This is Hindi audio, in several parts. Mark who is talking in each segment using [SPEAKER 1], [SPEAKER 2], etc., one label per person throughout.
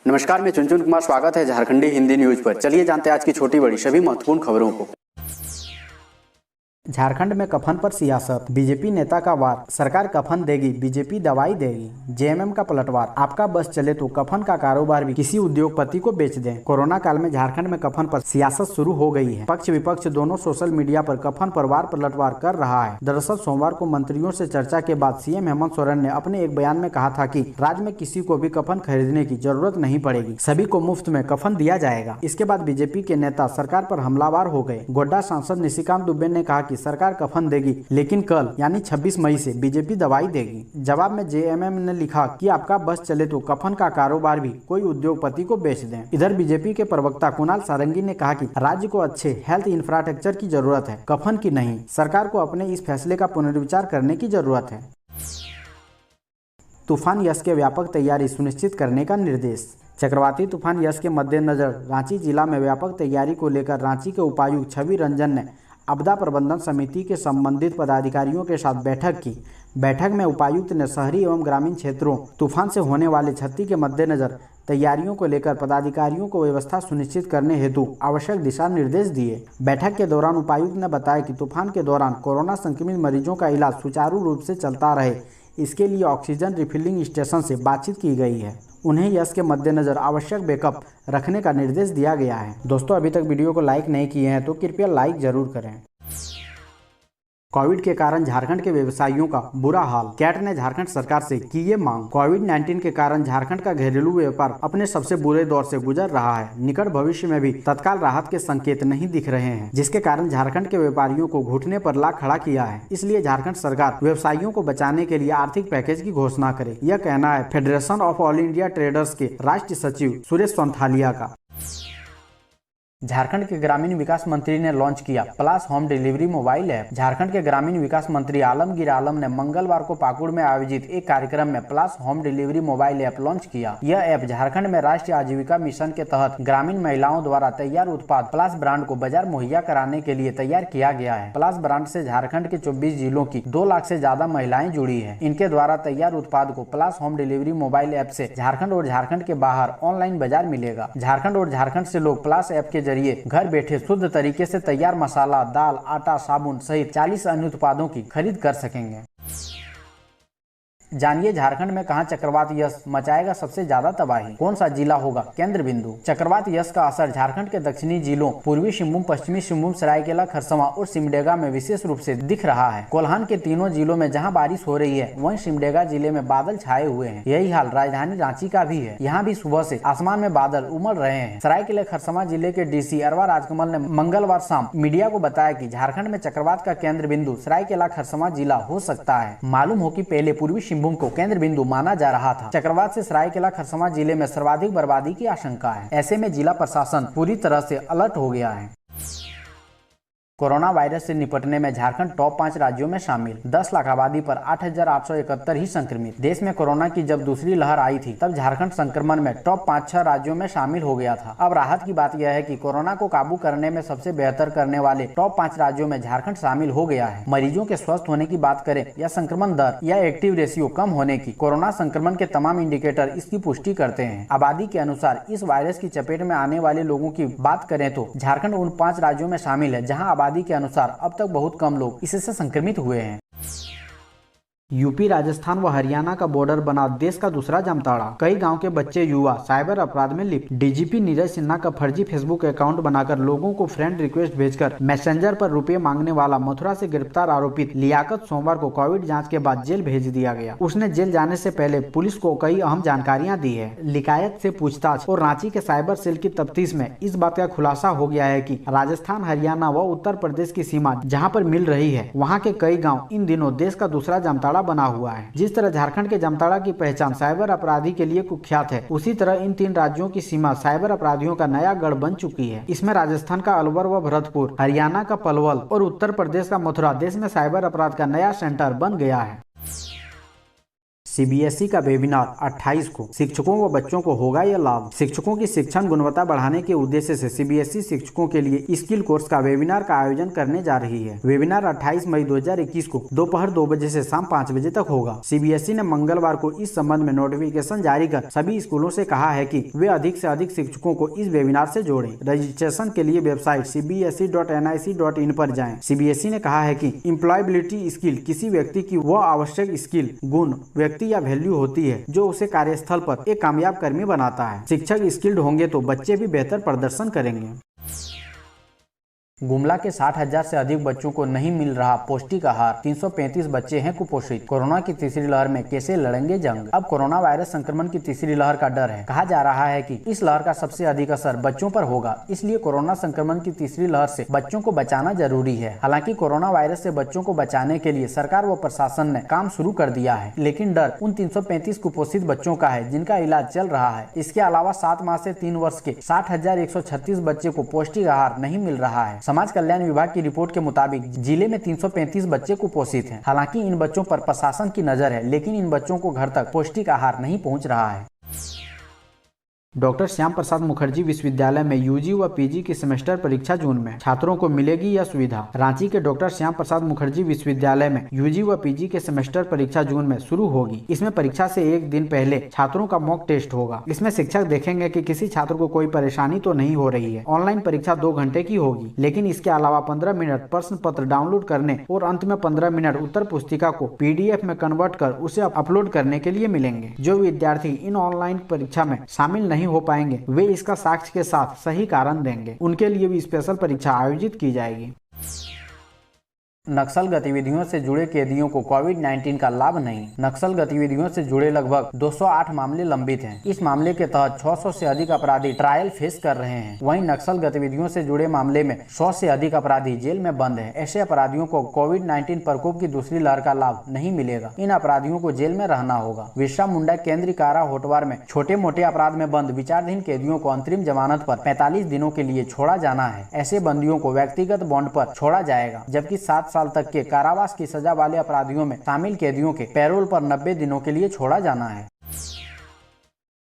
[SPEAKER 1] नमस्कार, मैं चुनचुन कुमार। स्वागत है झारखंडी हिंदी न्यूज पर। चलिए जानते हैं आज की छोटी बड़ी सभी महत्वपूर्ण खबरों को। झारखंड में कफन पर सियासत, बीजेपी नेता का वार, सरकार कफन देगी, बीजेपी दवाई देगी, जेएमएम का पलटवार, आपका बस चले तो कफन का कारोबार भी किसी उद्योगपति को बेच दें। कोरोना काल में झारखंड में कफन पर सियासत शुरू हो गई है। पक्ष विपक्ष दोनों सोशल मीडिया पर कफन पर वार पलटवार कर रहा है। दरअसल सोमवार को मंत्रियों से चर्चा के बाद सीएम हेमंत सोरेन ने अपने एक बयान में कहा था कि राज्य में किसी को भी कफन खरीदने की जरूरत नहीं पड़ेगी, सभी को मुफ्त में कफन दिया जाएगा। इसके बाद बीजेपी के नेता सरकार पर हमलावर हो गए। गोड्डा सांसद निशिकांत दुबे ने कहा कि सरकार कफन देगी, लेकिन कल यानी 26 मई से बीजेपी दवाई देगी। जवाब में जेएमएम ने लिखा कि आपका बस चले तो कफन का कारोबार भी कोई उद्योगपति को बेच दें। इधर बीजेपी के प्रवक्ता कुणाल सारंगी ने कहा कि राज्य को अच्छे हेल्थ इंफ्रास्ट्रक्चर की जरूरत है, कफन की नहीं। सरकार को अपने इस फैसले का पुनर्विचार करने की जरूरत है। तूफान यस के व्यापक तैयारी सुनिश्चित करने का निर्देश। चक्रवाती तूफान यस के मद्देनजर रांची जिला में व्यापक तैयारी को लेकर रांची के उपायुक्त छवि रंजन ने आपदा प्रबंधन समिति के संबंधित पदाधिकारियों के साथ बैठक की। बैठक में उपायुक्त ने शहरी एवं ग्रामीण क्षेत्रों तूफान से होने वाले क्षति के मद्देनजर तैयारियों को लेकर पदाधिकारियों को व्यवस्था सुनिश्चित करने हेतु आवश्यक दिशा निर्देश दिए। बैठक के दौरान उपायुक्त ने बताया कि तूफान के दौरान कोरोना संक्रमित मरीजों का इलाज सुचारू रूप से चलता रहे, इसके लिए ऑक्सीजन रिफिलिंग स्टेशन से बातचीत की गई है। उन्हें यस के मद्देनजर आवश्यक बैकअप रखने का निर्देश दिया गया है। दोस्तों, अभी तक वीडियो को लाइक नहीं किए हैं तो कृपया लाइक जरूर करें। कोविड के कारण झारखंड के व्यवसायियों का बुरा हाल, कैट ने झारखंड सरकार से की ये मांग। कोविड-19 के कारण झारखंड का घरेलू व्यापार अपने सबसे बुरे दौर से गुजर रहा है। निकट भविष्य में भी तत्काल राहत के संकेत नहीं दिख रहे हैं, जिसके कारण झारखंड के व्यापारियों को घुटने पर ला खड़ा किया है। इसलिए झारखंड सरकार व्यवसायियों को बचाने के लिए आर्थिक पैकेज की घोषणा करे, यह कहना है federation of all India traders के राष्ट्रीय सचिव सुरेश संथालिया का। झारखंड के ग्रामीण विकास मंत्री ने लॉन्च किया plus home delivery mobile app. Jharkhand के ग्रामीण विकास मंत्री आलमगीर आलम ने मंगलवार को पाकुड़ में आयोजित एक कार्यक्रम में plus home delivery mobile app launch किया। यह ऐप झारखंड में राष्ट्रीय आजीविका मिशन के तहत ग्रामीण महिलाओं द्वारा तैयार उत्पाद प्लस ब्रांड को बाजार मुहैया कराने के लिए तैयार किया गया है। प्लस ब्रांड से झारखंड के 24 जिलों की 2 लाख से ज्यादा महिलाएं जुड़ी है। इनके द्वारा तैयार उत्पाद को plus home delivery mobile app से झारखंड और झारखंड के बाहर ऑनलाइन बाजार मिलेगा। झारखंड और झारखंड से लोग प्लस ऐप के जरिए घर बैठे शुद्ध तरीके से तैयार मसाला, दाल, आटा, साबुन सहित 40 अन्य उत्पादों की खरीद कर सकेंगे। जानिए झारखंड में कहां चक्रवात यस मचाएगा सबसे ज्यादा तबाही, कौन सा जिला होगा केंद्र बिंदु। चक्रवात यस का असर झारखंड के दक्षिणी जिलों पूर्वी सिंहभूम, पश्चिमी सिंहभूम, सरायकेला खरसावां और सिमडेगा में विशेष रूप से दिख रहा है। कोल्हान के तीनों जिलों में जहां बारिश हो रही है, वहीं सिमडेगा जिले में बादल छाए हुए हैं। यही हाल राजधानी रांची का भी है। यहाँ भी सुबह से आसमान में बादल उमड़ रहे हैं। सरायकेला खरसावां जिले के डीसी अरवा राजकमल ने मंगलवार शाम मीडिया को बताया कि झारखंड में चक्रवात का केंद्र बिंदु सरायकेला खरसावां जिला हो सकता है। मालूम हो कि पहले पूर्वी सिंहभूम को केंद्र बिंदु माना जा रहा था। चक्रवात से सरायकेला खरसावां जिले में सर्वाधिक बर्बादी की आशंका है। ऐसे में जिला प्रशासन पूरी तरह से अलर्ट हो गया है। कोरोना वायरस से निपटने में झारखंड टॉप 5 राज्यों में शामिल। 10 लाख आबादी पर 8,871 ही संक्रमित। देश में कोरोना की जब दूसरी लहर आई थी, तब झारखंड संक्रमण में टॉप 5-6 राज्यों में शामिल हो गया था। अब राहत की बात यह है कि कोरोना को काबू करने में सबसे बेहतर करने वाले टॉप 5 राज्यों में झारखंड शामिल हो गया है। मरीजों के स्वस्थ होने की बात करें या संक्रमण दर या एक्टिव रेशियो कम होने की, कोरोना संक्रमण के तमाम इंडिकेटर इसकी पुष्टि करते हैं। आबादी के अनुसार इस वायरस की चपेट में आने वाले लोगों की बात करें तो झारखंड उन 5 राज्यों में शामिल है जहाँ आबादी के अनुसार अब तक बहुत कम लोग इससे संक्रमित हुए हैं। यूपी, राजस्थान व हरियाणा का बॉर्डर बना देश का दूसरा जामताड़ा। कई गांव के बच्चे युवा साइबर अपराध में लिप्त। डीजीपी नीरज सिन्हा का फर्जी फेसबुक अकाउंट बनाकर लोगों को फ्रेंड रिक्वेस्ट भेजकर मैसेंजर पर रुपए मांगने वाला मथुरा से गिरफ्तार आरोपित लियाकत सोमवार को कोविड जांच के बाद जेल भेज दिया गया। उसने जेल जाने से पहले पुलिस को कई अहम जानकारियां दी है। लिकायत से पूछताछ और रांची के साइबर सेल की तफ्तीश में इस बात का खुलासा हो गया है कि राजस्थान, हरियाणा व उत्तर प्रदेश की सीमा जहाँ पर मिल रही है, वहाँ के कई गाँव इन दिनों देश का दूसरा जामताड़ा बना हुआ है। जिस तरह झारखंड के जामताड़ा की पहचान साइबर अपराधी के लिए कुख्यात है, उसी तरह इन 3 राज्यों की सीमा साइबर अपराधियों का नया गढ़ बन चुकी है। इसमें राजस्थान का अलवर व भरतपुर, हरियाणा का पलवल और उत्तर प्रदेश का मथुरा देश में साइबर अपराध का नया सेंटर बन गया है। सीबीएसई का वेबिनार 28 को, शिक्षकों व बच्चों को होगा यह लाभ। शिक्षकों की शिक्षण गुणवत्ता बढ़ाने के उद्देश्य से सीबीएसई शिक्षकों के लिए स्किल कोर्स का वेबिनार का आयोजन करने जा रही है। वेबिनार 28 मई 2021 को दोपहर 2 बजे से शाम 5 बजे तक होगा। सीबीएसई ने मंगलवार को इस संबंध में नोटिफिकेशन जारी कर सभी स्कूलों से कहा है कि वे अधिक से अधिक शिक्षकों को इस वेबिनार से जोड़ें। रजिस्ट्रेशन के लिए वेबसाइट cbse.nic.in पर जाएं। सीबीएसई ने कहा है कि एम्प्लॉयबिलिटी स्किल किसी व्यक्ति की वह आवश्यक स्किल, गुण, व्यक्ति या वैल्यू होती है जो उसे कार्यस्थल पर एक कामयाब कर्मी बनाता है। शिक्षक स्किल्ड होंगे तो बच्चे भी बेहतर प्रदर्शन करेंगे। गुमला के 60,000 से अधिक बच्चों को नहीं मिल रहा पौष्टिक आहार, 335 बच्चे हैं कुपोषित। कोरोना की तीसरी लहर में कैसे लड़ेंगे जंग? अब कोरोना वायरस संक्रमण की तीसरी लहर का डर है। कहा जा रहा है कि इस लहर का सबसे अधिक असर बच्चों पर होगा, इसलिए कोरोना संक्रमण की तीसरी लहर से बच्चों को बचाना जरूरी है। हालांकि कोरोना वायरस से बच्चों को बचाने के लिए सरकार व प्रशासन ने काम शुरू कर दिया है, लेकिन डर उन 335 कुपोषित बच्चों का है जिनका इलाज चल रहा है। इसके अलावा 7 माह से 3 वर्ष के 60,136 बच्चे को पौष्टिक आहार नहीं मिल रहा है। समाज कल्याण विभाग की रिपोर्ट के मुताबिक जिले में 335 बच्चे कुपोषित हैं। हालांकि इन बच्चों पर प्रशासन की नजर है, लेकिन इन बच्चों को घर तक पौष्टिक आहार नहीं पहुंच रहा है। डॉक्टर श्याम प्रसाद मुखर्जी विश्वविद्यालय में यूजी व पीजी की सेमेस्टर परीक्षा जून में, छात्रों को मिलेगी यह सुविधा। रांची के डॉक्टर श्याम प्रसाद मुखर्जी विश्वविद्यालय में यूजी व पीजी के सेमेस्टर परीक्षा जून में शुरू होगी। इसमें परीक्षा से एक दिन पहले छात्रों का मॉक टेस्ट होगा। इसमें शिक्षक देखेंगे कि किसी छात्र को कोई परेशानी तो नहीं हो रही है। ऑनलाइन परीक्षा 2 घंटे की होगी, लेकिन इसके अलावा 15 मिनट प्रश्न पत्र डाउनलोड करने और अंत में 15 मिनट उत्तर पुस्तिका को PDF में कन्वर्ट कर उसे अपलोड करने के लिए मिलेंगे। जो विद्यार्थी इन ऑनलाइन परीक्षा में शामिल नहीं हो पाएंगे वे इसका साक्ष्य के साथ सही कारण देंगे। उनके लिए भी स्पेशल परीक्षा आयोजित की जाएगी। नक्सल गतिविधियों से जुड़े कैदियों को कोविड-19 का लाभ नहीं। नक्सल गतिविधियों से जुड़े लगभग 208 मामले लंबित हैं। इस मामले के तहत 600 से अधिक अपराधी ट्रायल फेस कर रहे हैं। वहीं नक्सल गतिविधियों से जुड़े मामले में 100 से अधिक अपराधी जेल में बंद हैं। ऐसे अपराधियों को कोविड-19 प्रकोप की दूसरी लहर का लाभ नहीं मिलेगा। इन अपराधियों को जेल में रहना होगा। बिरसा मुंडा केंद्रीय कारा होटवार में छोटे मोटे अपराध में बंद विचाराधीन कैदियों को अंतरिम जमानत पर 45 दिनों के लिए छोड़ा जाना है। ऐसे बंदियों को व्यक्तिगत बॉन्ड पर छोड़ा जाएगा, जबकि 7 साल तक के कारावास की सजा वाले अपराधियों में शामिल कैदियों के पैरोल पर 90 दिनों के लिए छोड़ा जाना है।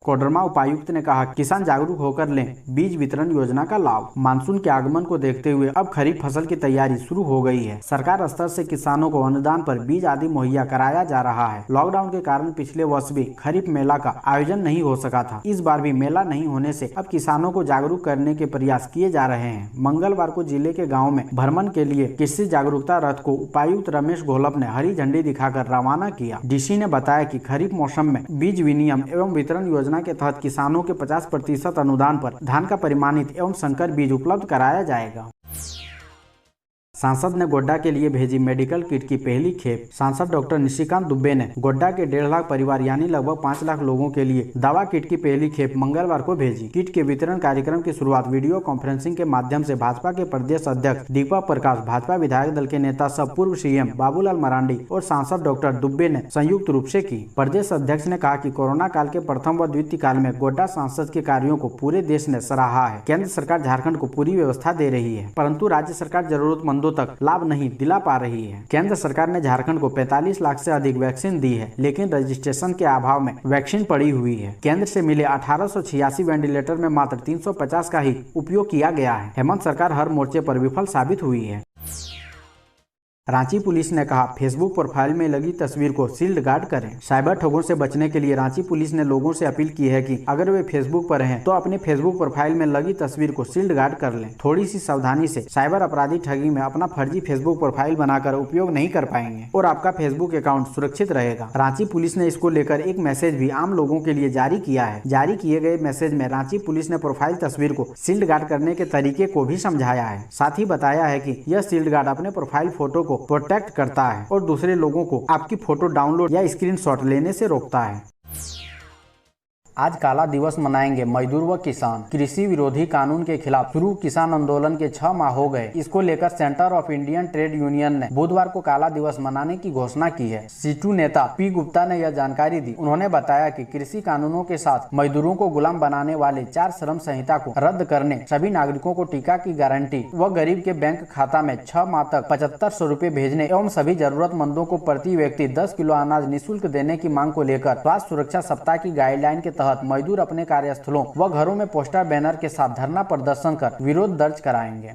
[SPEAKER 1] कोडरमा उपायुक्त ने कहा, किसान जागरूक होकर लें बीज वितरण योजना का लाभ। मानसून के आगमन को देखते हुए अब खरीफ फसल की तैयारी शुरू हो गई है। सरकार स्तर से किसानों को अनुदान पर बीज आदि मुहैया कराया जा रहा है। लॉकडाउन के कारण पिछले वर्ष भी खरीफ मेला का आयोजन नहीं हो सका था। इस बार भी मेला नहीं होने से अब किसानों को जागरूक करने के प्रयास किए जा रहे हैं। मंगलवार को जिले के गाँव में भ्रमण के लिए कृषि जागरूकता रथ को उपायुक्त रमेश घोलप ने हरी झंडी दिखाकर रवाना किया। डीसी ने बताया कि खरीफ मौसम में बीज विनिमय एवं वितरण योजना के तहत किसानों के 50% अनुदान पर धान का परिमाणित एवं संकर बीज उपलब्ध कराया जाएगा। सांसद ने गोड्डा के लिए भेजी मेडिकल किट की पहली खेप। सांसद डॉक्टर निशिकांत दुबे ने गोड्डा के 1.5 लाख परिवार यानी लगभग 5 लाख लोगों के लिए दवा किट की पहली खेप मंगलवार को भेजी। किट के वितरण कार्यक्रम की शुरुआत वीडियो कॉन्फ्रेंसिंग के माध्यम से भाजपा के प्रदेश अध्यक्ष दीपक प्रकाश, भाजपा विधायक दल के नेता सब पूर्व CM बाबूलाल मरांडी और सांसद डॉक्टर दुबे ने संयुक्त रूप से की। प्रदेश अध्यक्ष ने कहा कि कोरोना काल के प्रथम व द्वितीय काल में गोड्डा सांसद के कार्यों को पूरे देश ने सराहा है। केंद्र सरकार झारखंड को पूरी व्यवस्था दे रही है, परंतु राज्य सरकार जरूरतमंदों तक लाभ नहीं दिला पा रही है। केंद्र सरकार ने झारखंड को 45 लाख से अधिक वैक्सीन दी है, लेकिन रजिस्ट्रेशन के अभाव में वैक्सीन पड़ी हुई है। केंद्र से मिले 1886 वेंटिलेटर में मात्र 350 का ही उपयोग किया गया है। हेमंत सरकार हर मोर्चे पर विफल साबित हुई है। रांची पुलिस ने कहा, फेसबुक प्रोफाइल में लगी तस्वीर को शील्ड गार्ड करें। साइबर ठगों से बचने के लिए रांची पुलिस ने लोगों से अपील की है कि अगर वे फेसबुक पर हैं तो अपने फेसबुक प्रोफाइल में लगी तस्वीर को शील्ड गार्ड कर लें। थोड़ी सी सावधानी से साइबर अपराधी ठगी में अपना फर्जी फेसबुक प्रोफाइल बनाकर उपयोग नहीं कर पाएंगे और आपका फेसबुक अकाउंट सुरक्षित रहेगा। रांची पुलिस ने इसको लेकर एक मैसेज भी आम लोगों के लिए जारी किया है। जारी किए गए मैसेज में रांची पुलिस ने प्रोफाइल तस्वीर को शील्ड गार्ड करने के तरीके को भी समझाया है। साथ ही बताया है कि यह शील्ड गार्ड अपने प्रोफाइल फोटो को प्रोटेक्ट करता है और दूसरे लोगों को आपकी फोटो डाउनलोड या स्क्रीनशॉट लेने से रोकता है। आज काला दिवस मनाएंगे मजदूर व किसान। कृषि विरोधी कानून के खिलाफ शुरू किसान आंदोलन के 6 माह हो गए। इसको लेकर centre of Indian trade union ने बुधवार को काला दिवस मनाने की घोषणा की है। सीटू नेता पी गुप्ता ने यह जानकारी दी। उन्होंने बताया कि कृषि कानूनों के साथ मजदूरों को गुलाम बनाने वाले 4 श्रम संहिता को रद्द करने, सभी नागरिकों को टीका की गारंटी व गरीब के बैंक खाता में 6 माह तक 7500 रुपए भेजने एवं सभी जरूरतमंदों को प्रति व्यक्ति 10 किलो अनाज निःशुल्क देने की मांग को लेकर स्वास्थ्य सुरक्षा सप्ताह की गाइडलाइन के तहत मजदूर अपने कार्यस्थलों व घरों में पोस्टर बैनर के साथ धरना प्रदर्शन कर विरोध दर्ज कराएंगे।